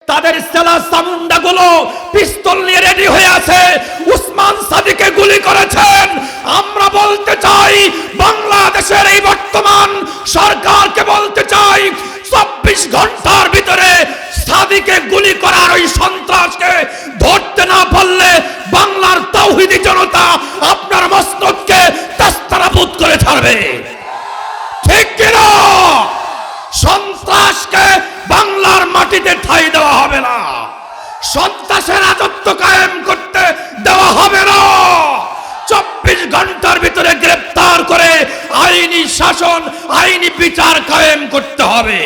তাদের সেলা সামুন্ডা গুলো পিস্তল নিয়ে রেডি হয়ে আছে, উসমান সাদিকে গুলি করেছেন। আমরা বলতে চাই, বাংলাদেশের এই বর্তমান সরকারকে বলতে চাই, 24 ঘন্টার ভিতরে সাদিকে গুলি করার ওই সন্ত্রাসকে ধরতে না পারলে বাংলার তাওহীদি জনতা আপনার মস্তককে তাস্তারাবুত করে ছাড়বে। ঠিক কিনা? সন্ত্রাসকে বাংলার মাটিতে ঠাঁই দেওয়া হবে না, সন্ত্রাসের রাজত্ব কায়েম করতে দেওয়া হবে না। 24 ঘন্টার ভিতরে গ্রেফতার করে আইনি শাসন, আইনি বিচার কায়েম করতে হবে।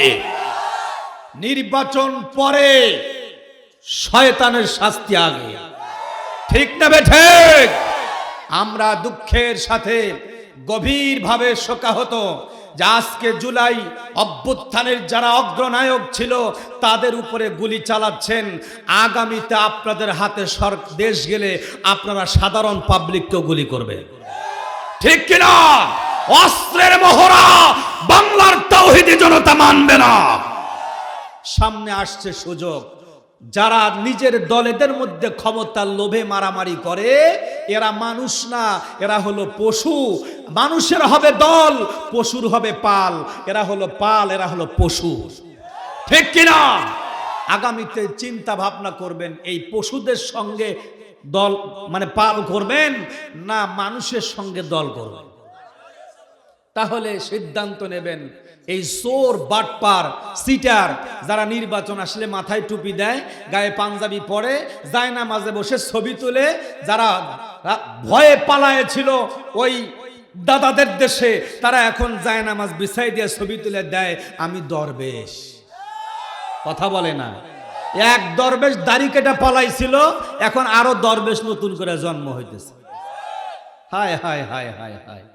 নির্বাচন পরে, শয়তানের শাস্তি আগে। ঠিক না ঠিক? আমরা দুঃখের সাথে গভীরভাবে শোকাহত যে আজকে জুলাই অভ্যুত্থানের যারা অগ্রনায়ক ছিল তাদের উপরে গুলি চালাচ্ছেন। আগামীতে আপনাদের হাতে দেশ গেলে আপনারা সাধারণ পাবলিককেও গুলি করবে। ঠিক কিনা? অস্ত্রের মহড়া বাংলার তাওহীদি জনতা মানবে না। সামনে আসছে সুযোগ, যারা নিজের দলেদের মধ্যে ক্ষমতার লোভে মারামারি করে এরা মানুষ না, এরা হলো পশু। মানুষের হবে দল, পশুর হবে পাল। এরা হলো পাল, এরা হলো পশু। ঠিক কিনা? আগামীতে চিন্তা ভাবনা করবেন, এই পশুদের সঙ্গে দল মানে পাল করবেন না মানুষের সঙ্গে দল করবেন। তাহলে সিদ্ধান্ত নেবেন। এই চোর, বাটপার, সিটার যারা নির্বাচন আসলে মাথায় টুপি দেয়, গায়ে পাঞ্জাবি পরে, যায় না মাঝে বসে ছবি তুলে, যারা ভয়ে পালায়েছিল ওই দাদাদের দেশে, তারা এখন যায় নামাজ বিছাই দিয়ে ছবি তুলে দেয় আমি দরবেশ। কথা বলে না? এক দরবেশ দাড়ি কেটে পালাইছিল, এখন আরো দরবেশ নতুন করে জন্ম হইতেছে। হায় হায় হায় হায় হায়।